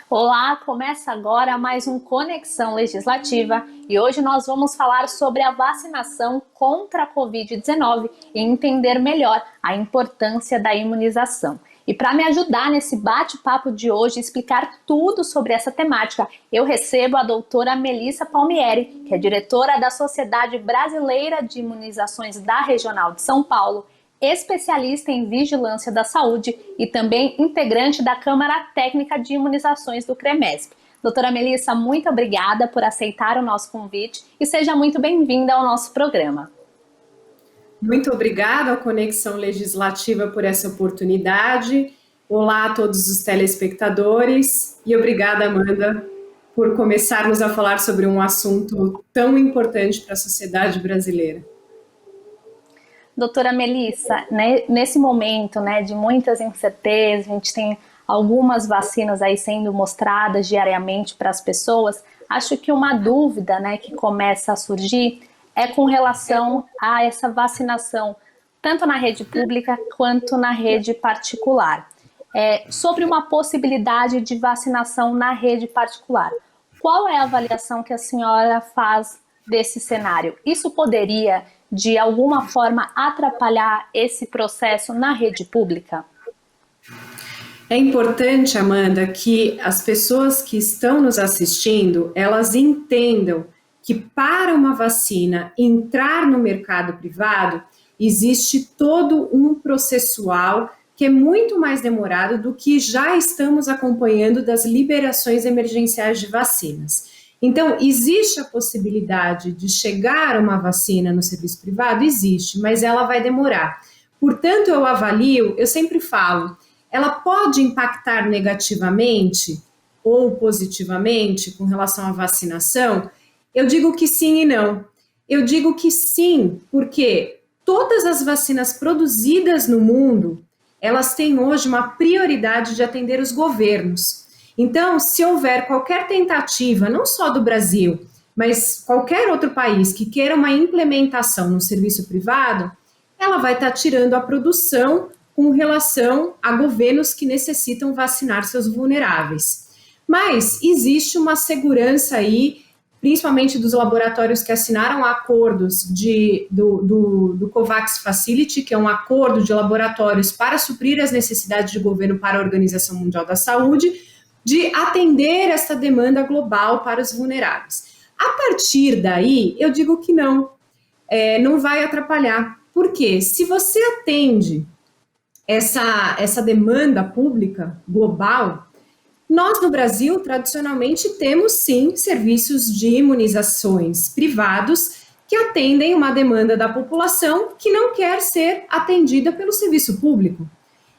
Olá, começa agora mais um Conexão Legislativa e hoje nós vamos falar sobre a vacinação contra a Covid-19 e entender melhor a importância da imunização. E para me ajudar nesse bate-papo de hoje e explicar tudo sobre essa temática, eu recebo a doutora Melissa Palmieri, que é diretora da Sociedade Brasileira de Imunizações da Regional de São Paulo, especialista em vigilância da saúde e também integrante da Câmara Técnica de Imunizações do CREMESP. Doutora Melissa, muito obrigada por aceitar o nosso convite e seja muito bem-vinda ao nosso programa. Muito obrigada ao Conexão Legislativa por essa oportunidade. Olá a todos os telespectadores e obrigada, Amanda, por começarmos a falar sobre um assunto tão importante para a sociedade brasileira. Doutora Melissa, nesse momento de muitas incertezas, a gente tem algumas vacinas aí sendo mostradas diariamente para as pessoas. Acho que uma dúvida que começa a surgir é com relação a essa vacinação, tanto na rede pública quanto na rede particular. Sobre uma possibilidade de vacinação na rede particular. Qual é a avaliação que a senhora faz desse cenário? Isso poderia, de alguma forma, atrapalhar esse processo na rede pública? É importante, Amanda, que as pessoas que estão nos assistindo, elas entendam que para uma vacina entrar no mercado privado, existe todo um processual que é muito mais demorado do que já estamos acompanhando das liberações emergenciais de vacinas. Então, existe a possibilidade de chegar uma vacina no serviço privado? Existe, mas ela vai demorar. Portanto, eu sempre falo, ela pode impactar negativamente ou positivamente com relação à vacinação? Eu digo que sim e não. Eu digo que sim, porque todas as vacinas produzidas no mundo, elas têm hoje uma prioridade de atender os governos. Então, se houver qualquer tentativa, não só do Brasil, mas qualquer outro país que queira uma implementação no serviço privado, ela vai estar tirando a produção com relação a governos que necessitam vacinar seus vulneráveis. Mas existe uma segurança aí, principalmente dos laboratórios que assinaram acordos do COVAX Facility, que é um acordo de laboratórios para suprir as necessidades de governo para a Organização Mundial da Saúde, de atender essa demanda global para os vulneráveis. A partir daí, eu digo que não vai atrapalhar. Por quê? Se você atende essa demanda pública global, nós no Brasil, tradicionalmente, temos sim serviços de imunizações privados que atendem uma demanda da população que não quer ser atendida pelo serviço público.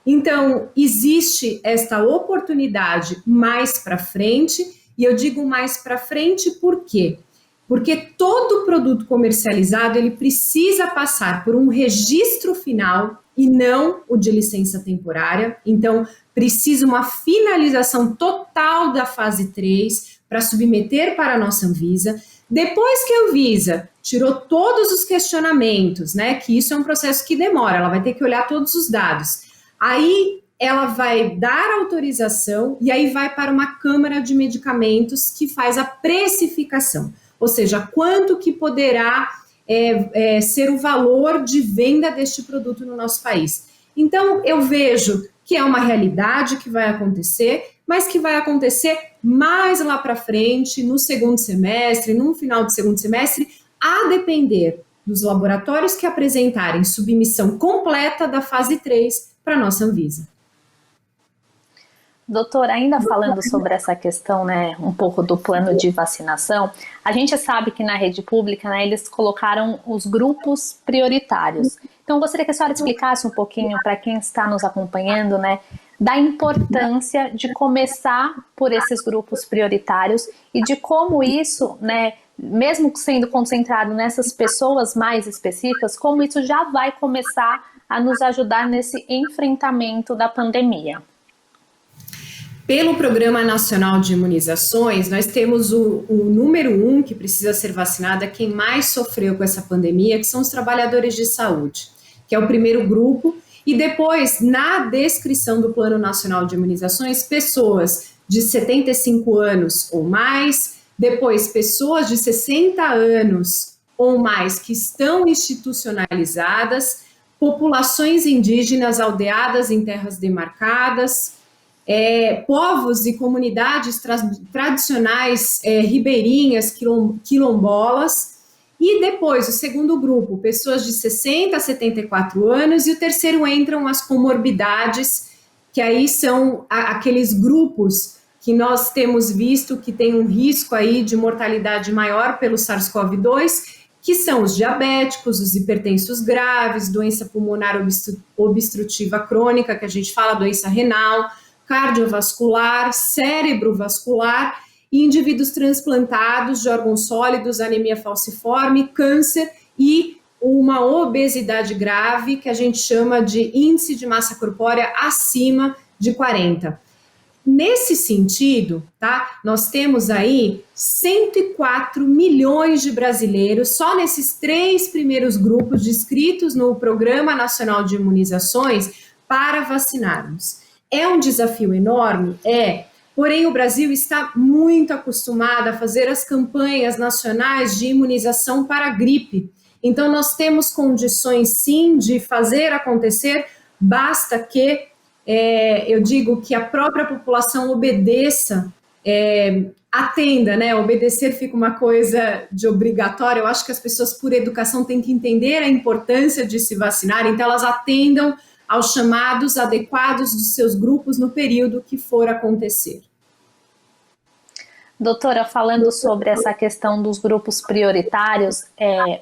Então, existe esta oportunidade mais para frente, e eu digo mais para frente por quê? Porque todo produto comercializado, ele precisa passar por um registro final e não o de licença temporária. Então, precisa uma finalização total da fase 3 para submeter para a nossa Anvisa. Depois que a Anvisa tirou todos os questionamentos, que isso é um processo que demora, ela vai ter que olhar todos os dados. Aí ela vai dar autorização e aí vai para uma Câmara de Medicamentos que faz a precificação, ou seja, quanto que poderá ser o valor de venda deste produto no nosso país. Então, eu vejo que é uma realidade que vai acontecer, mas que vai acontecer mais lá para frente, no segundo semestre, no final do segundo semestre, a depender dos laboratórios que apresentarem submissão completa da fase 3 para a nossa Anvisa. Doutora, ainda falando sobre essa questão, um pouco do plano de vacinação, a gente sabe que na rede pública, eles colocaram os grupos prioritários. Então, eu gostaria que a senhora explicasse um pouquinho para quem está nos acompanhando, da importância de começar por esses grupos prioritários e de como isso, mesmo sendo concentrado nessas pessoas mais específicas, como isso já vai começar a nos ajudar nesse enfrentamento da pandemia. Pelo Programa Nacional de Imunizações, nós temos o número 1 que precisa ser vacinado, é quem mais sofreu com essa pandemia, que são os trabalhadores de saúde, que é o primeiro grupo, e depois, na descrição do Plano Nacional de Imunizações, pessoas de 75 anos ou mais, depois pessoas de 60 anos ou mais que estão institucionalizadas, populações indígenas aldeadas em terras demarcadas, povos e comunidades tradicionais ribeirinhas, quilombolas, e depois o segundo grupo, pessoas de 60 a 74 anos, e o terceiro entram as comorbidades, que aí são aqueles grupos que nós temos visto que tem um risco aí de mortalidade maior pelo SARS-CoV-2, que são os diabéticos, os hipertensos graves, doença pulmonar obstrutiva crônica, que a gente fala, doença renal, cardiovascular, cerebrovascular, e indivíduos transplantados de órgãos sólidos, anemia falciforme, câncer e uma obesidade grave, que a gente chama de índice de massa corpórea acima de 40. Nesse sentido, tá, nós temos aí 104 milhões de brasileiros só nesses 3 primeiros grupos descritos no Programa Nacional de Imunizações para vacinarmos. É um desafio enorme? Porém o Brasil está muito acostumado a fazer as campanhas nacionais de imunização para a gripe. Então nós temos condições sim de fazer acontecer, basta que eu digo que a própria população obedeça, atenda, né? Obedecer fica uma coisa de obrigatório. Eu acho que as pessoas, por educação, têm que entender a importância de se vacinar, então elas atendam aos chamados adequados dos seus grupos no período que for acontecer. Doutora, falando sobre essa questão dos grupos prioritários,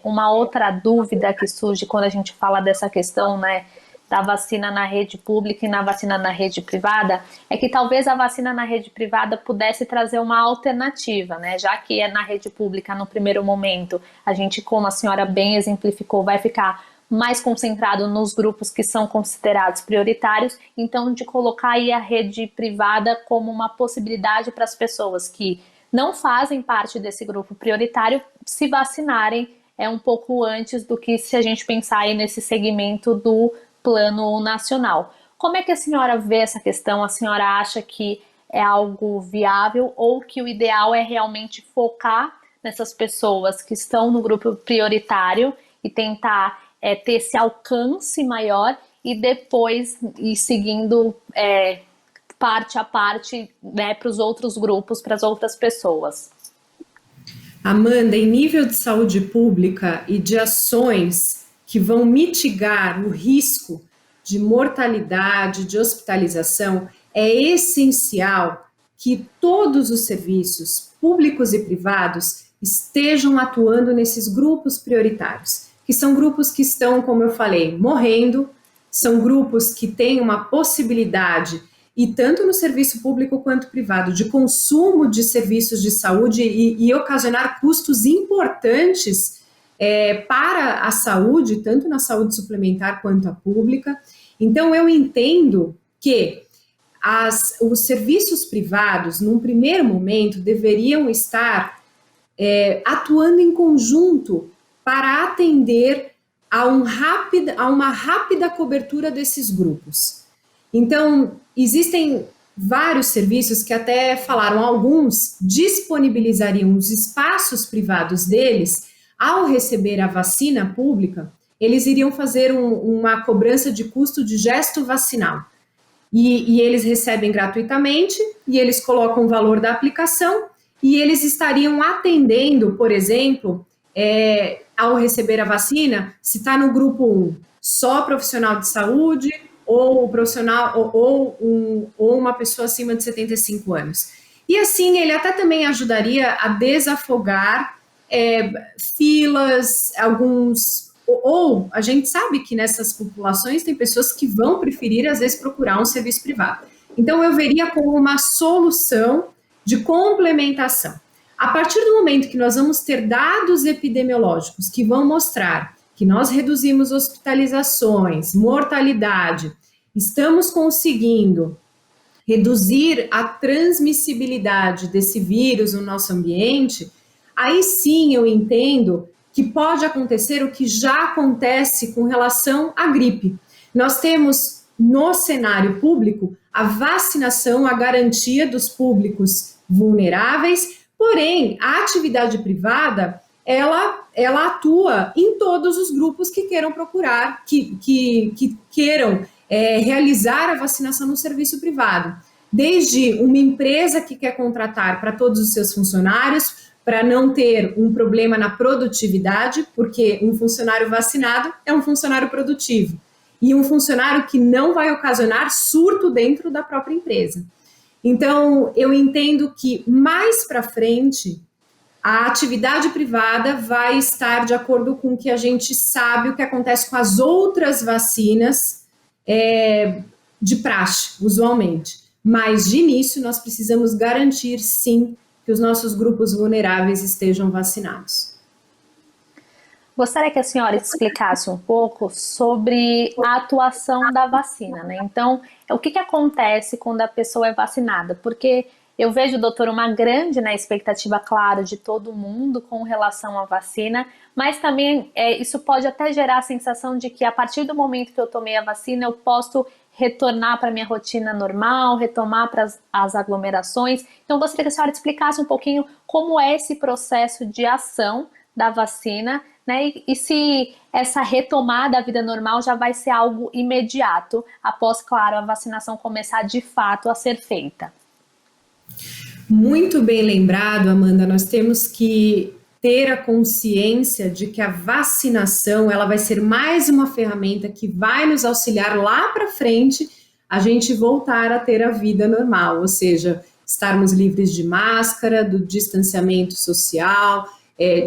uma outra dúvida que surge quando a gente fala dessa questão, né, da vacina na rede pública e na vacina na rede privada, é que talvez a vacina na rede privada pudesse trazer uma alternativa, né? Já que é na rede pública, no primeiro momento, a gente, como a senhora bem exemplificou, vai ficar mais concentrado nos grupos que são considerados prioritários, então de colocar aí a rede privada como uma possibilidade para as pessoas que não fazem parte desse grupo prioritário se vacinarem um pouco antes do que se a gente pensar aí nesse segmento do plano nacional. Como é que a senhora vê essa questão? A senhora acha que é algo viável ou que o ideal é realmente focar nessas pessoas que estão no grupo prioritário e tentar ter esse alcance maior e depois ir seguindo parte a parte, né, para os outros grupos, para as outras pessoas? Amanda, em nível de saúde pública e de ações que vão mitigar o risco de mortalidade, de hospitalização, é essencial que todos os serviços públicos e privados estejam atuando nesses grupos prioritários, que são grupos que estão, como eu falei, morrendo, são grupos que têm uma possibilidade, e tanto no serviço público quanto privado, de consumo de serviços de saúde e ocasionar custos importantes para a saúde, tanto na saúde suplementar quanto a pública. Então, eu entendo que os serviços privados, num primeiro momento, deveriam estar atuando em conjunto para atender a uma rápida cobertura desses grupos. Então, existem vários serviços que até falaram, alguns disponibilizariam os espaços privados deles. Ao receber a vacina pública, eles iriam fazer uma cobrança de custo de gesto vacinal. E eles recebem gratuitamente, e eles colocam o valor da aplicação, e eles estariam atendendo, por exemplo, ao receber a vacina, se está no grupo 1, só profissional de saúde, ou profissional, ou uma pessoa acima de 75 anos. E assim, ele até também ajudaria a desafogar filas, ou a gente sabe que nessas populações tem pessoas que vão preferir, às vezes, procurar um serviço privado. Então, eu veria como uma solução de complementação. A partir do momento que nós vamos ter dados epidemiológicos que vão mostrar que nós reduzimos hospitalizações, mortalidade, estamos conseguindo reduzir a transmissibilidade desse vírus no nosso ambiente, aí sim eu entendo que pode acontecer o que já acontece com relação à gripe. Nós temos no cenário público a vacinação, a garantia dos públicos vulneráveis, porém, a atividade privada, ela atua em todos os grupos que queiram procurar, que queiram realizar a vacinação no serviço privado. Desde uma empresa que quer contratar para todos os seus funcionários, para não ter um problema na produtividade, porque um funcionário vacinado é um funcionário produtivo, e um funcionário que não vai ocasionar surto dentro da própria empresa. Então, eu entendo que mais para frente, a atividade privada vai estar de acordo com o que a gente sabe, o que acontece com as outras vacinas de praxe, usualmente. Mas, de início, nós precisamos garantir, sim, que os nossos grupos vulneráveis estejam vacinados. Gostaria que a senhora explicasse um pouco sobre a atuação da vacina, né? Então, o que acontece quando a pessoa é vacinada? Porque eu vejo, doutor, uma grande, né, expectativa, claro, de todo mundo com relação à vacina, mas também isso pode até gerar a sensação de que a partir do momento que eu tomei a vacina, eu posso retornar para a minha rotina normal, retomar para as aglomerações. Então, eu gostaria que a senhora explicasse um pouquinho como é esse processo de ação da vacina, né? E se essa retomada da vida normal já vai ser algo imediato, após, claro, a vacinação começar de fato a ser feita. Muito bem lembrado, Amanda, nós temos que ter a consciência de que a vacinação ela vai ser mais uma ferramenta que vai nos auxiliar lá para frente a gente voltar a ter a vida normal, ou seja, estarmos livres de máscara, do distanciamento social,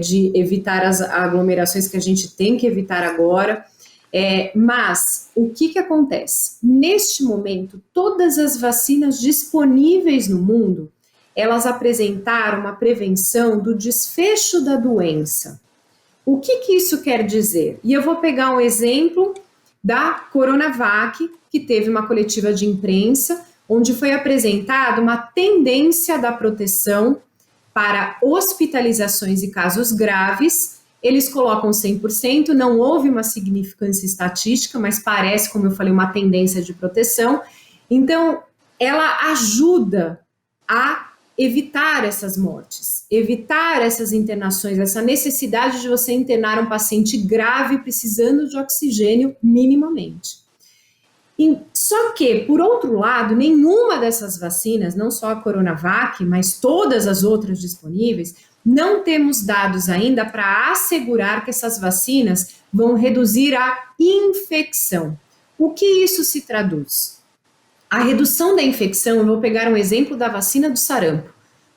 de evitar as aglomerações que a gente tem que evitar agora. Mas o que acontece? Neste momento, todas as vacinas disponíveis no mundo, elas apresentaram uma prevenção do desfecho da doença. O que isso quer dizer? E eu vou pegar um exemplo da Coronavac, que teve uma coletiva de imprensa, onde foi apresentada uma tendência da proteção para hospitalizações e casos graves. Eles colocam 100%, não houve uma significância estatística, mas parece, como eu falei, uma tendência de proteção. Então, ela ajuda a evitar essas mortes, evitar essas internações, essa necessidade de você internar um paciente grave precisando de oxigênio minimamente. Só que, por outro lado, nenhuma dessas vacinas, não só a Coronavac, mas todas as outras disponíveis, não temos dados ainda para assegurar que essas vacinas vão reduzir a infecção. O que isso se traduz? A redução da infecção, eu vou pegar um exemplo da vacina do sarampo.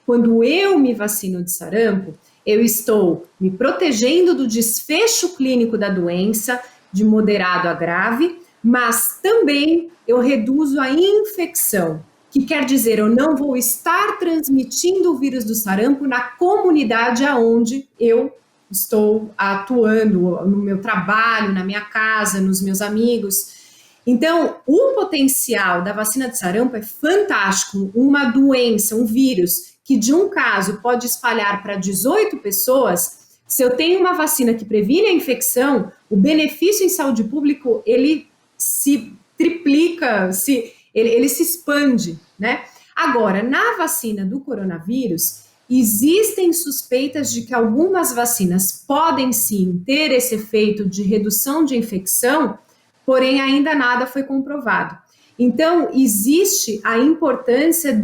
Quando eu me vacino de sarampo, eu estou me protegendo do desfecho clínico da doença, de moderado a grave, mas também eu reduzo a infecção, que quer dizer, eu não vou estar transmitindo o vírus do sarampo na comunidade aonde eu estou atuando, no meu trabalho, na minha casa, nos meus amigos. Então, o potencial da vacina de sarampo é fantástico. Uma doença, um vírus, que de um caso pode espalhar para 18 pessoas, se eu tenho uma vacina que previne a infecção, o benefício em saúde pública, ele se triplica, ele se expande, né? Agora, na vacina do coronavírus, existem suspeitas de que algumas vacinas podem sim ter esse efeito de redução de infecção, porém ainda nada foi comprovado. Então, existe a importância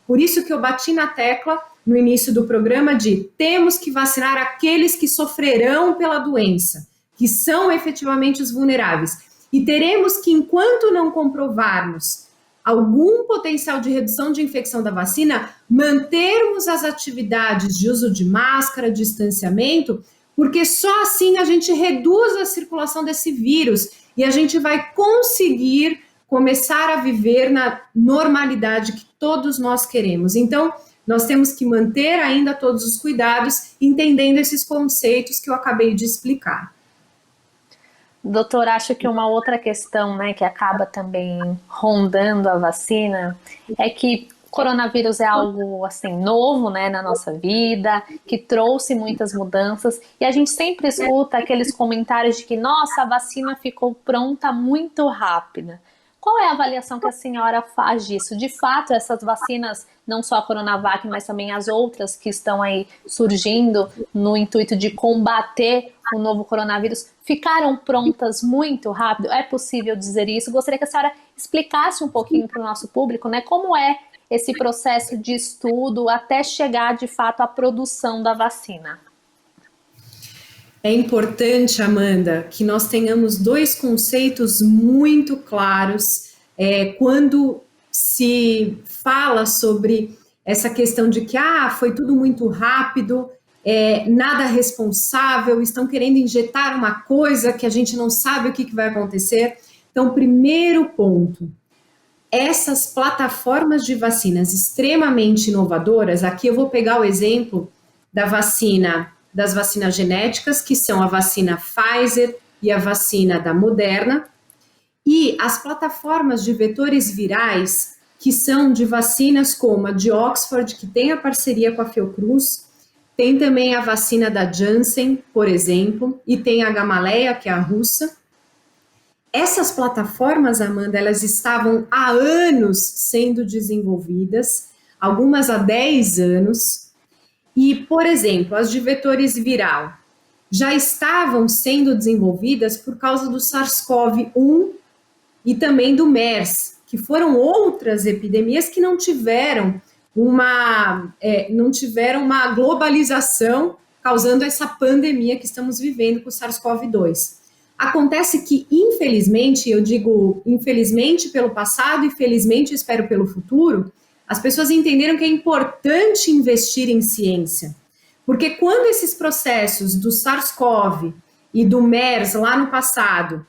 por isso que eu bati na tecla no início do programa temos que vacinar aqueles que sofrerão pela doença, que são efetivamente os vulneráveis. E teremos que, enquanto não comprovarmos algum potencial de redução de infecção da vacina, mantermos as atividades de uso de máscara, distanciamento, porque só assim a gente reduz a circulação desse vírus e a gente vai conseguir começar a viver na normalidade que todos nós queremos. Então, nós temos que manter ainda todos os cuidados, entendendo esses conceitos que eu acabei de explicar. Doutor, acho que uma outra questão, né, que acaba também rondando a vacina é que o coronavírus é algo assim novo, né, na nossa vida, que trouxe muitas mudanças e a gente sempre escuta aqueles comentários de que nossa, a vacina ficou pronta muito rápida. Qual é a avaliação que a senhora faz disso? De fato, essas vacinas, não só a Coronavac, mas também as outras que estão aí surgindo no intuito de combater o novo coronavírus, ficaram prontas muito rápido? É possível dizer isso? Gostaria que a senhora explicasse um pouquinho para o nosso público, né, como é esse processo de estudo até chegar, de fato, à produção da vacina. É importante, Amanda, que nós tenhamos dois conceitos muito claros quando se fala sobre essa questão de que foi tudo muito rápido, nada responsável, estão querendo injetar uma coisa que a gente não sabe o que vai acontecer. Então, primeiro ponto, essas plataformas de vacinas extremamente inovadoras, aqui eu vou pegar o exemplo das vacinas genéticas, que são a vacina Pfizer e a vacina da Moderna, e as plataformas de vetores virais, que são de vacinas como a de Oxford, que tem a parceria com a Fiocruz, tem também a vacina da Janssen, por exemplo, e tem a Gamaleya, que é a russa. Essas plataformas, Amanda, elas estavam há anos sendo desenvolvidas, algumas há 10 anos, e, por exemplo, as de vetores viral já estavam sendo desenvolvidas por causa do SARS-CoV-1 e também do MERS, que foram outras epidemias que não tiveram uma globalização causando essa pandemia que estamos vivendo com o SARS-CoV-2. Acontece que, infelizmente, eu digo infelizmente pelo passado e felizmente espero pelo futuro, as pessoas entenderam que é importante investir em ciência. Porque quando esses processos do SARS-CoV e do MERS lá no passado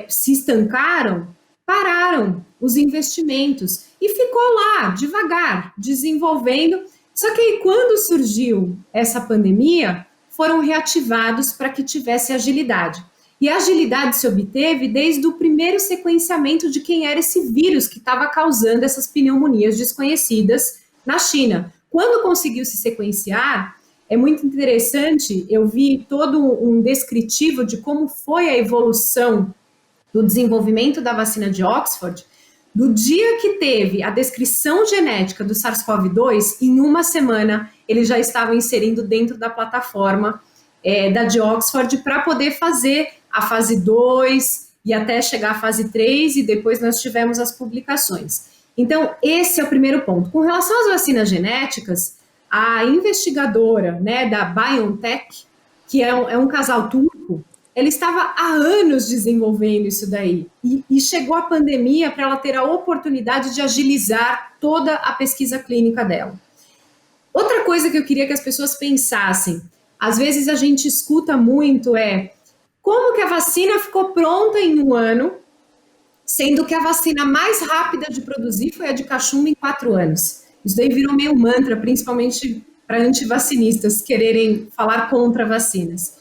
se estancaram, pararam os investimentos e ficou lá, devagar, desenvolvendo. Só que aí, quando surgiu essa pandemia, foram reativados para que tivesse agilidade. E a agilidade se obteve desde o primeiro sequenciamento de quem era esse vírus que estava causando essas pneumonias desconhecidas na China. Quando conseguiu se sequenciar, é muito interessante, eu vi todo um descritivo de como foi a evolução do desenvolvimento da vacina de Oxford, do dia que teve a descrição genética do SARS-CoV-2, em uma semana eles já estavam inserindo dentro da plataforma da de Oxford para poder fazer a fase 2 e até chegar à fase 3 e depois nós tivemos as publicações. Então, esse é o primeiro ponto. Com relação às vacinas genéticas, a investigadora da BioNTech, que é um casal turco, ela estava há anos desenvolvendo isso daí e chegou a pandemia para ela ter a oportunidade de agilizar toda a pesquisa clínica dela. Outra coisa que eu queria que as pessoas pensassem, às vezes a gente escuta muito como que a vacina ficou pronta em um ano, sendo que a vacina mais rápida de produzir foi a de cachumba em 4 anos. Isso daí virou meio mantra, principalmente para antivacinistas quererem falar contra vacinas.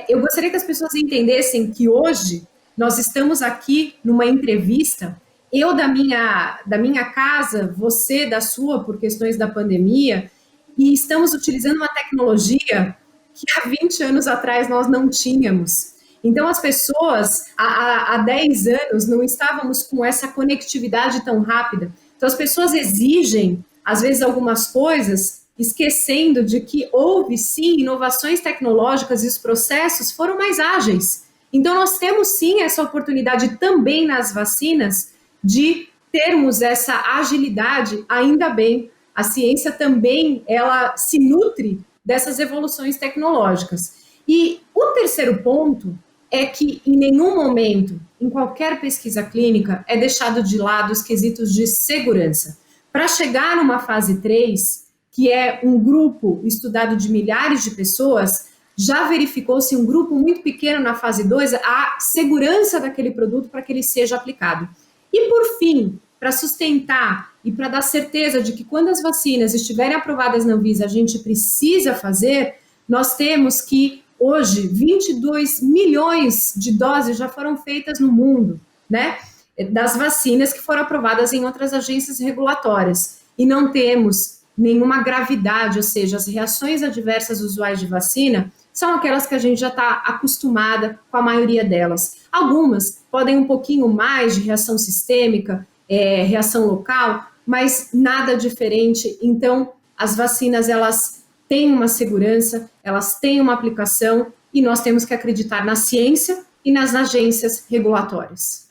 Eu gostaria que as pessoas entendessem que hoje nós estamos aqui numa entrevista, eu da minha casa, você da sua por questões da pandemia, e estamos utilizando uma tecnologia que há 20 anos atrás nós não tínhamos. Então, as pessoas, há 10 anos, não estávamos com essa conectividade tão rápida. Então, as pessoas exigem, às vezes, algumas coisas, esquecendo de que houve, sim, inovações tecnológicas e os processos foram mais ágeis. Então, nós temos, sim, essa oportunidade também nas vacinas de termos essa agilidade, ainda bem. A ciência também, ela se nutre dessas evoluções tecnológicas. E o terceiro ponto é que em nenhum momento, em qualquer pesquisa clínica, é deixado de lado os quesitos de segurança. Para chegar numa fase 3, que é um grupo estudado de milhares de pessoas, já verificou-se um grupo muito pequeno na fase 2, a segurança daquele produto para que ele seja aplicado. E por fim, para sustentar e para dar certeza de que quando as vacinas estiverem aprovadas na Anvisa, a gente precisa fazer, nós temos que, hoje, 22 milhões de doses já foram feitas no mundo, das vacinas que foram aprovadas em outras agências regulatórias. E não temos nenhuma gravidade, ou seja, as reações adversas usuais de vacina são aquelas que a gente já está acostumada com a maioria delas. Algumas podem um pouquinho mais de reação sistêmica, reação local, mas nada diferente. Então, as vacinas, elas têm uma segurança, elas têm uma aplicação e nós temos que acreditar na ciência e nas agências regulatórias.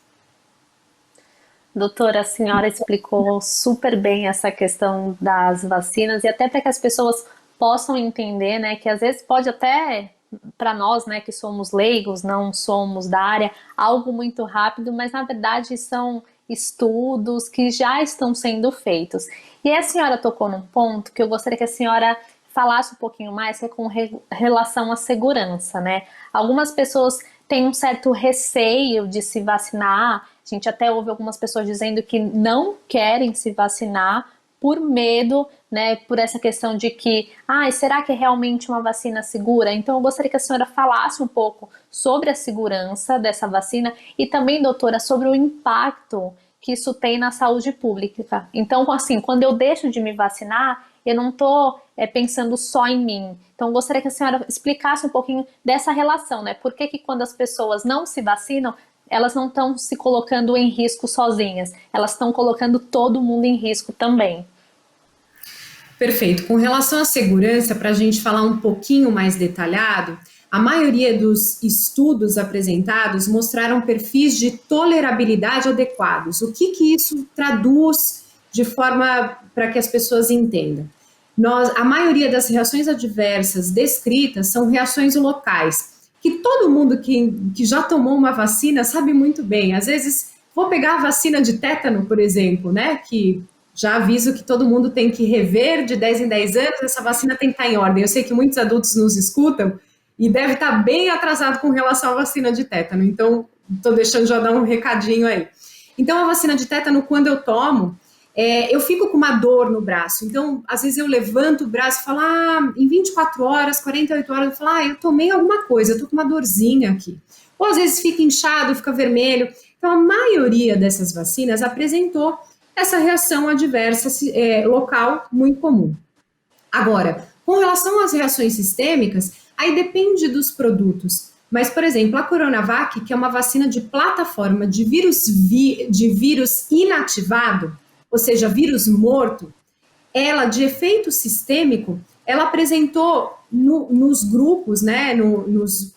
Doutora, a senhora explicou super bem essa questão das vacinas e até para que as pessoas possam entender, né, que às vezes pode até, para nós, né, que somos leigos, não somos da área, algo muito rápido, mas na verdade são estudos que já estão sendo feitos. E a senhora tocou num ponto que eu gostaria que a senhora falasse um pouquinho mais, que é com relação à segurança, né? Algumas pessoas têm um certo receio de se vacinar. A gente até ouve algumas pessoas dizendo que não querem se vacinar por medo, né, por essa questão de que, será que é realmente uma vacina segura? Então eu gostaria que a senhora falasse um pouco sobre a segurança dessa vacina e também, doutora, sobre o impacto que isso tem na saúde pública. Então, assim, quando eu deixo de me vacinar, eu não estou pensando só em mim. Então, eu gostaria que a senhora explicasse um pouquinho dessa relação, né? Por que quando as pessoas não se vacinam, elas não estão se colocando em risco sozinhas, elas estão colocando todo mundo em risco também. Perfeito. Com relação à segurança, para a gente falar um pouquinho mais detalhado, a maioria dos estudos apresentados mostraram perfis de tolerabilidade adequados. O que isso traduz de forma para que as pessoas entendam? A maioria das reações adversas descritas são reações locais, que todo mundo que já tomou uma vacina sabe muito bem. Às vezes, vou pegar a vacina de tétano, por exemplo, né, que já aviso que todo mundo tem que rever de 10 em 10 anos, essa vacina tem que estar em ordem. Eu sei que muitos adultos nos escutam e deve estar bem atrasado com relação à vacina de tétano, então estou deixando já dar um recadinho aí. Então, a vacina de tétano, quando eu tomo, eu fico com uma dor no braço. Então, às vezes eu levanto o braço e falo, em 24 horas, 48 horas, eu falo, eu tomei alguma coisa, eu tô com uma dorzinha aqui. Ou às vezes fica inchado, fica vermelho. Então, a maioria dessas vacinas apresentou essa reação adversa local muito comum. Agora, com relação às reações sistêmicas, aí depende dos produtos. Mas, por exemplo, a Coronavac, que é uma vacina de plataforma de vírus inativado, ou seja, vírus morto, ela, de efeito sistêmico, ela apresentou nos grupos, né,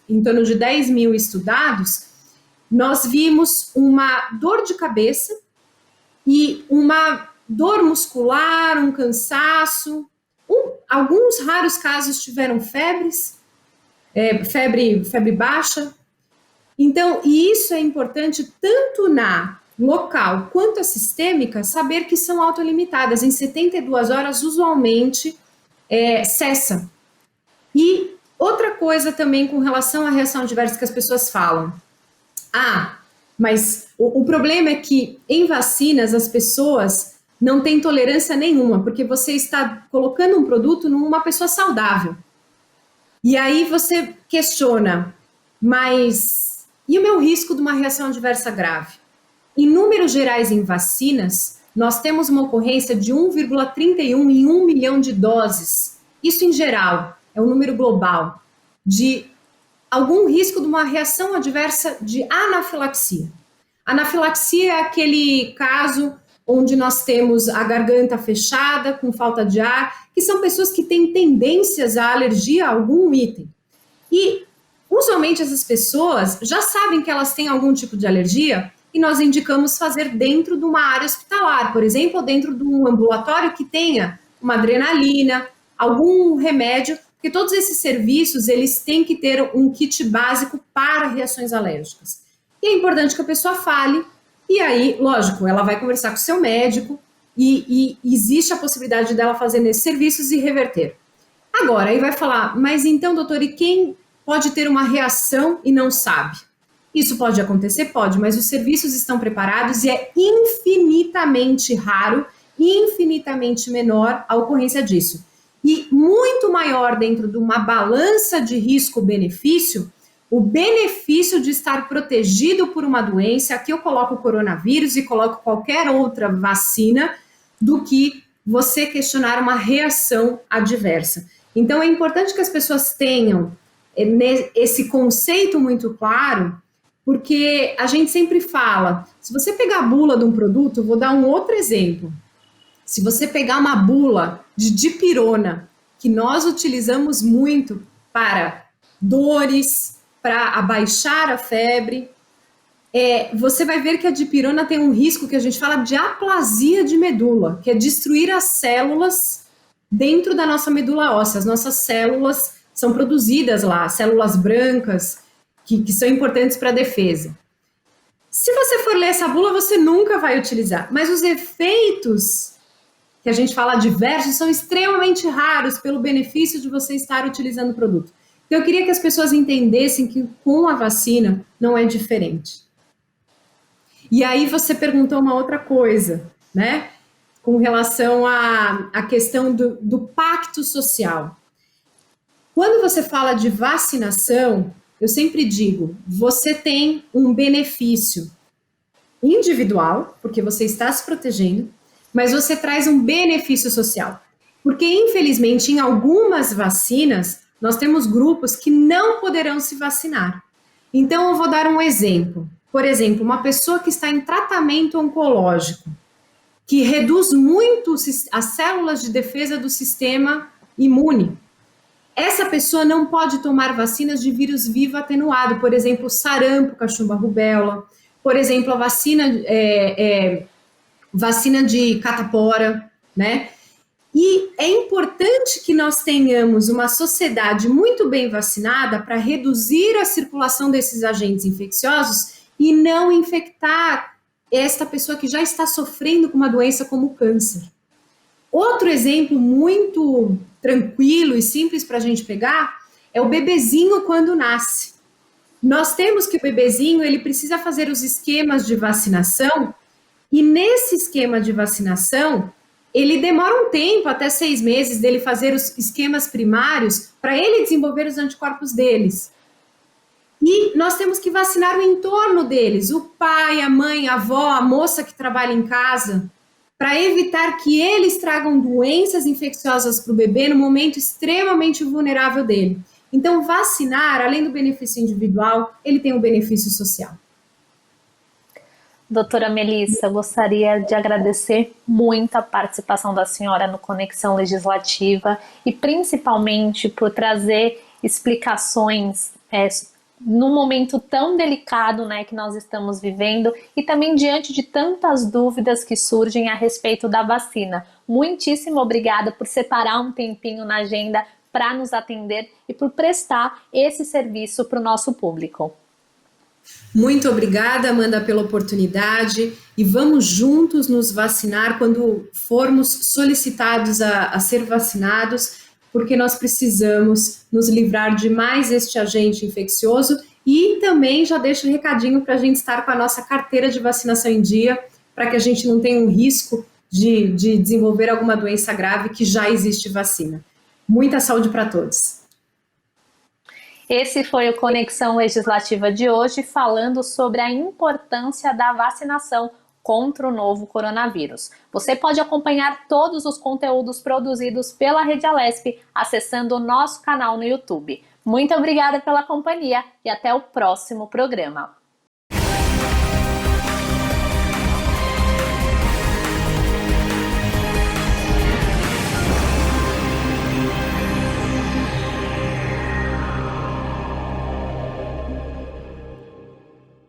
em torno de 10 mil estudados, nós vimos uma dor de cabeça e uma dor muscular, um cansaço, alguns raros casos tiveram febre baixa. Então, e isso é importante tanto na local quanto a sistêmica, saber que são autolimitadas. Em 72 horas, usualmente, cessa. E outra coisa também com relação à reação adversa que as pessoas falam. Mas o problema é que em vacinas as pessoas não têm tolerância nenhuma, porque você está colocando um produto numa pessoa saudável. E aí você questiona, mas e o meu risco de uma reação adversa grave? Em números gerais em vacinas, nós temos uma ocorrência de 1,31 em 1 milhão de doses. Isso em geral, é um número global, de algum risco de uma reação adversa de anafilaxia. Anafilaxia é aquele caso onde nós temos a garganta fechada, com falta de ar, que são pessoas que têm tendências à alergia a algum item. E, usualmente, essas pessoas já sabem que elas têm algum tipo de alergia e nós indicamos fazer dentro de uma área hospitalar, por exemplo, ou dentro de um ambulatório que tenha uma adrenalina, algum remédio, porque todos esses serviços, eles têm que ter um kit básico para reações alérgicas. E é importante que a pessoa fale, e aí, lógico, ela vai conversar com o seu médico e existe a possibilidade dela fazer nesses serviços e reverter. Agora, aí vai falar, mas então, doutor, e quem pode ter uma reação e não sabe? Isso pode acontecer? Pode, mas os serviços estão preparados e é infinitamente raro e infinitamente menor a ocorrência disso. E muito maior dentro de uma balança de risco-benefício, o benefício de estar protegido por uma doença, aqui eu coloco o coronavírus e coloco qualquer outra vacina, do que você questionar uma reação adversa. Então é importante que as pessoas tenham esse conceito muito claro, porque a gente sempre fala, se você pegar a bula de um produto, vou dar um outro exemplo. Se você pegar uma bula de dipirona, que nós utilizamos muito para dores, para abaixar a febre, você vai ver que a dipirona tem um risco que a gente fala de aplasia de medula, que é destruir as células dentro da nossa medula óssea. As nossas células são produzidas lá, células brancas, que são importantes para a defesa. Se você for ler essa bula, você nunca vai utilizar, mas os efeitos que a gente fala adversos são extremamente raros pelo benefício de você estar utilizando o produto. Então, eu queria que as pessoas entendessem que com a vacina não é diferente. E aí você perguntou uma outra coisa, né? Com relação à questão do pacto social. Quando você fala de vacinação, eu sempre digo, você tem um benefício individual, porque você está se protegendo, mas você traz um benefício social. Porque, infelizmente, em algumas vacinas, nós temos grupos que não poderão se vacinar. Então, eu vou dar um exemplo. Por exemplo, uma pessoa que está em tratamento oncológico, que reduz muito as células de defesa do sistema imune. Essa pessoa não pode tomar vacinas de vírus vivo atenuado, por exemplo, sarampo, cachumba, rubéola, por exemplo, a vacina de catapora, né? E é importante que nós tenhamos uma sociedade muito bem vacinada para reduzir a circulação desses agentes infecciosos e não infectar esta pessoa que já está sofrendo com uma doença como o câncer. Outro exemplo muito tranquilo e simples para a gente pegar é o bebezinho quando nasce. Nós temos que o bebezinho ele precisa fazer os esquemas de vacinação e nesse esquema de vacinação ele demora um tempo, até 6 meses, dele fazer os esquemas primários para ele desenvolver os anticorpos deles. E nós temos que vacinar o entorno deles, o pai, a mãe, a avó, a moça que trabalha em casa, para evitar que eles tragam doenças infecciosas para o bebê no momento extremamente vulnerável dele. Então, vacinar, além do benefício individual, ele tem um benefício social. Doutora Melissa, gostaria de agradecer muito a participação da senhora no Conexão Legislativa e principalmente por trazer explicações num momento tão delicado, né, que nós estamos vivendo e também diante de tantas dúvidas que surgem a respeito da vacina. Muitíssimo obrigada por separar um tempinho na agenda para nos atender e por prestar esse serviço para o nosso público. Muito obrigada, Amanda, pela oportunidade e vamos juntos nos vacinar quando formos solicitados a ser vacinados, porque nós precisamos nos livrar de mais este agente infeccioso e também já deixo um recadinho para a gente estar com a nossa carteira de vacinação em dia, para que a gente não tenha um risco de desenvolver alguma doença grave que já existe vacina. Muita saúde para todos. Esse foi o Conexão Legislativa de hoje, falando sobre a importância da vacinação contra o novo coronavírus. Você pode acompanhar todos os conteúdos produzidos pela Rede Alesp acessando o nosso canal no YouTube. Muito obrigada pela companhia e até o próximo programa.